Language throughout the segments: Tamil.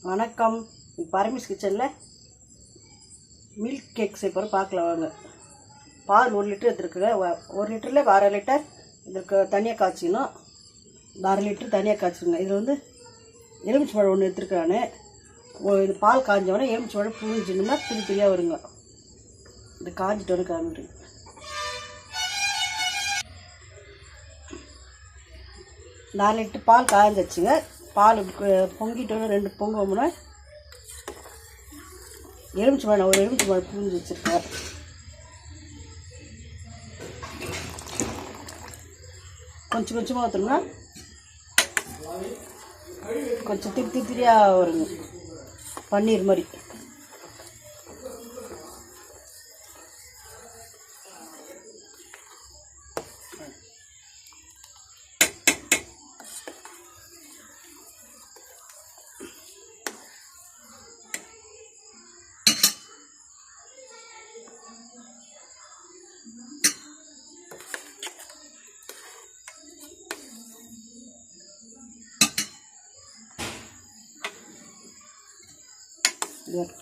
வணக்கம். பரமேஷ் கிச்சனில் மில்க் கேக் செய்ய பார்க்கலாம் வாங்க. பால் 1 லிட்டர் எடுத்துருக்குங்க. 1 லிட்டரில் 1/2 லிட்டர் இதற்கு தனியாக காய்ச்சிக்கணும். 1/2 லிட்டர் தனியாக காய்ச்சிக்கணும். இதில் வந்து எலுமிச்சை பழம் 1 எடுத்துருக்கானு. இது பால் காய்ஞ்சோடனே எலுமிச்சை பழம் புழிஞ்சினோம்னா திரியாக வருங்க. இது காய்ஞ்சிட்டோன்னு காமிக்கிறேன். நாலு லிட்டர் பால் காய்ஞ்சிச்சுங்க. பால் பொங்கிட்டோன்னு 2 பொங்குவோம்னா எலுமிச்சை பழம் ஒரு எலுமிச்சை பழம் புழிஞ்சு வச்சுருக்கேன். கொஞ்சம் கொஞ்சமாக ஊற்றணும்னா கொஞ்சம் திரியாக வருங்க, பன்னீர் மாதிரி.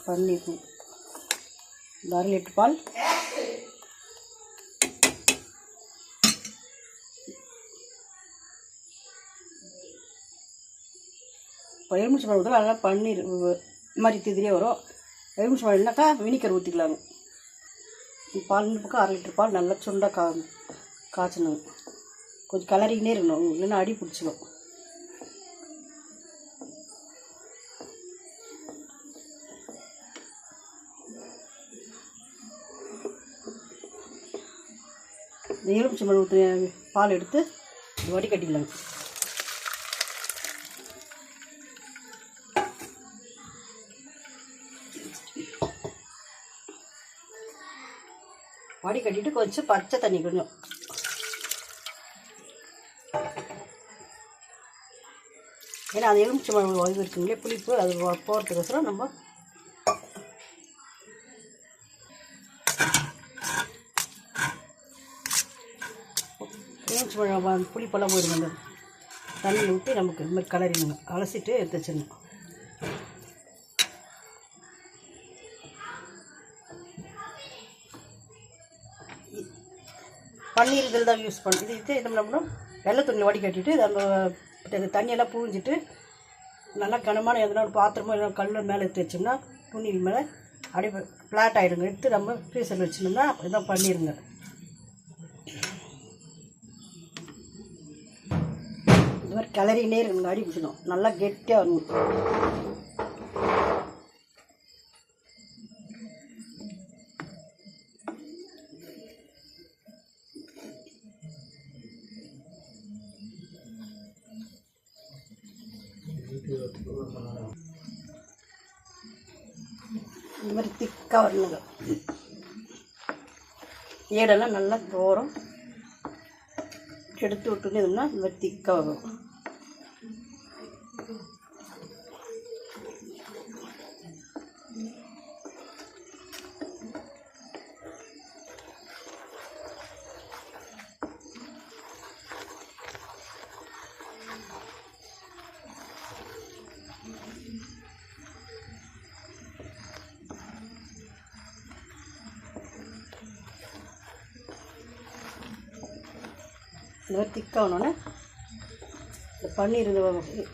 பன்னீர் 1/2 லிட்டர் பால், இப்போ எலுமிச்சை பழம் ஊற்றலாம். அதெல்லாம் பன்னீர் மாதிரி திரியாக வரும். எலுமிச்சை பழம் இல்லைனாக்கா வினிகர் ஊற்றிக்கலாங்க. பால் பக்கம் 1/2 லிட்டர் பால் நல்லா சுண்டாக காய்ச்சணுங்க. கொஞ்சம் கலரிங்கனே இருக்கணும், இல்லைன்னா அடி பிடிச்சிடும். இந்த எலுமிச்சை பழம் ஊற்றின பால் எடுத்து வடிகட்டிக்கலாங்க. வடிகட்டிட்டு கொஞ்சம் பச்சை தண்ணி கொஞ்சம் ஏன்னா அது எலுமிச்சை பழம் வதவி இருக்குங்களே புளிப்பு, அது போகிறதுக்கோசரம் நம்ம எலுமிச்சை பழம் புளிப்பெல்லாம் போயிடுங்க. அந்த தண்ணியில் ஊற்றி நமக்கு இந்த மாதிரி கலரிங்க, அலசிட்டு எடுத்து வச்சிடணும். பன்னீர் இதில் தான் யூஸ் பண்ணுறது. இது நம்மளோட வெள்ளை துணியில் வடிகட்டிட்டு அந்த தண்ணியெல்லாம் புழிஞ்சிட்டு நல்லா கனமான எதனா ஒரு பாத்திரமோ எதனா கல்லில் மேலே எடுத்து வச்சோம்னா துணி மேலே அப்படியே ஃப்ளாட் ஆகிடுங்க. எடுத்து நம்ம ஃப்ரீசரில் வச்சினோம்னா இதான் பண்ணிடுங்க. இந்த மாதிரி கிளறினே இருக்குங்க, அடி பிடிச்சிடும், நல்லா கெட்டியாக வரணும். இந்த மாதிரி திக்காக வரணுங்க. ஏடெல்லாம் நல்லா தோரம் எடுத்து விட்டுருந்தோம்னா இந்த மாதிரி திக்காக வரும். இந்த மாதிரி திக்காகணுன்னே இந்த பன்னீர்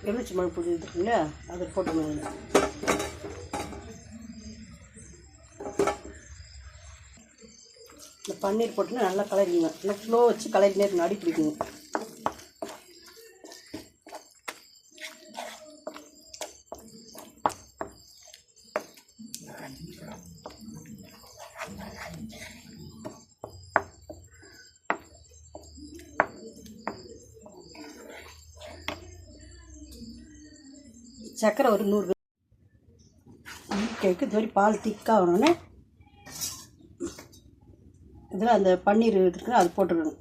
எலுமிச்சை பழம் பொடி இருக்குங்களா அதை போட்டுக்கணும். இந்த பன்னீர் போட்டுன்னு நல்லா கலரிங்க. நல்லா ஸ்லோ வச்சு கலரினே இருக்கணும், அடி பிடிக்குங்க. சர்க்கரை ஒரு 100 கேக்கு. இது மாதிரி பால் திக்காகணுன்னே இதில் அந்த பன்னீர் இருக்குன்னு அது போட்டுக்கணும்.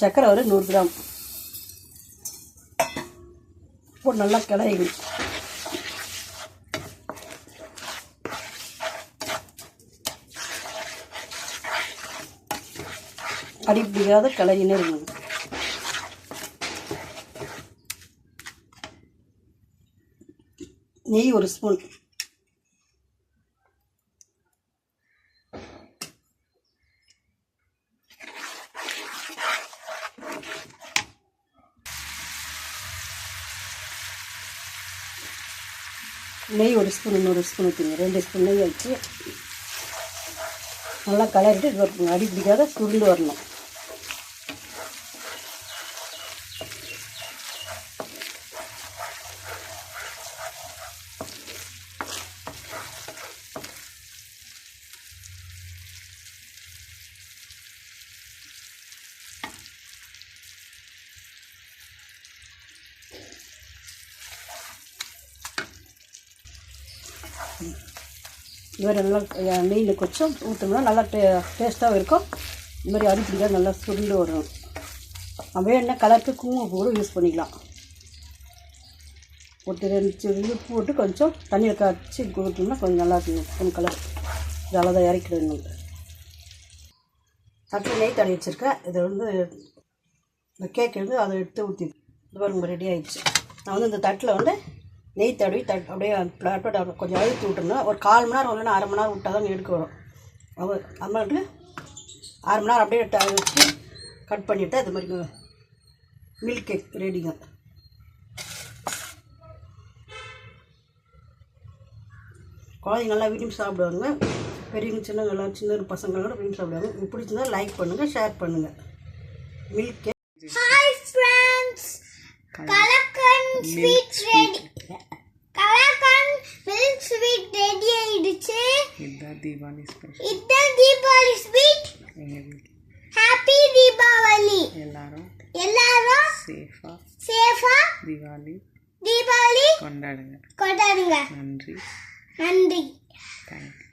சர்க்கரை ஒரு 100 கிராம் போட்டு நல்லா கிளறிக்கணும். அடி பிடிக்காத கிளறினே இருக்கணும். நெய் 1 ஸ்பூன், நெய் 1 ஸ்பூன், இன்னொரு ஸ்பூன் ஊற்றிங்க. 2 ஸ்பூன் நெய் வச்சு நல்லா கலரிட்டு இது வரணும். அடி பிடிக்காத சுருண்டு வரணும். இது மாதிரி நல்லா நெய்யில் கொஞ்சம் ஊற்றோம்னா நல்லா டேஸ்ட்டாகவும் இருக்கும். இது மாதிரி அடி பிடிக்காத நல்லா சுருண்டு வரும். நம்ம என்ன கலருக்கு குங்குமப்பூ கூட யூஸ் பண்ணிக்கலாம். ஒரு 2 உப்பு போட்டு கொஞ்சம் தண்ணியில் காய்ச்சி ஊற்றினோம்னா கொஞ்சம் நல்லா இருக்கும் கலர். இதால் தான் இறக்கிடுங்க. தட்டில் நெய் தடவி வச்சுருக்கேன். இதை இந்த கேக் அதை எடுத்து ஊற்றி இது பாருங்க ரெடி ஆகிடுச்சு. நான் இந்த தட்டில் நெய் தடவி அப்படியே பிளாட்டோட கொஞ்சம் அழுத்தி விட்டுருந்தோம். ஒரு 1/4 மணி நேரம் இல்லைன்னா 1/2 மணி நேரம் விட்டால் தான் எடுக்க வரும். அம்மாட்டு 1/2 மணி நேரம் அப்படியே வச்சு கட் பண்ணிவிட்டு இது மாதிரி மில்க் கேக் ரெடிங்க. குழந்தைங்க நல்லா விரும்பி சாப்பிடுவாங்க. பெரியவங்க சின்ன பசங்களோட விரும்பி சாப்பிடுவாங்க. உங்களுக்கு பிடிச்சிருந்தா லைக் பண்ணுங்கள், ஷேர் பண்ணுங்கள். Milk cake. Hi friends, kalakand sweet ready. Kalakand milk sweet ready ஆயிடுச்சு. இதுதான் தீபாவளி ஸ்பெஷல். இதுதான் தீபாவளி ஸ்வீட். ஹாப்பி தீபாவளி. எல்லாரும் சேஃபா தீபாவளி கொண்டாடுங்க. நன்றி. தேங்க்யூ.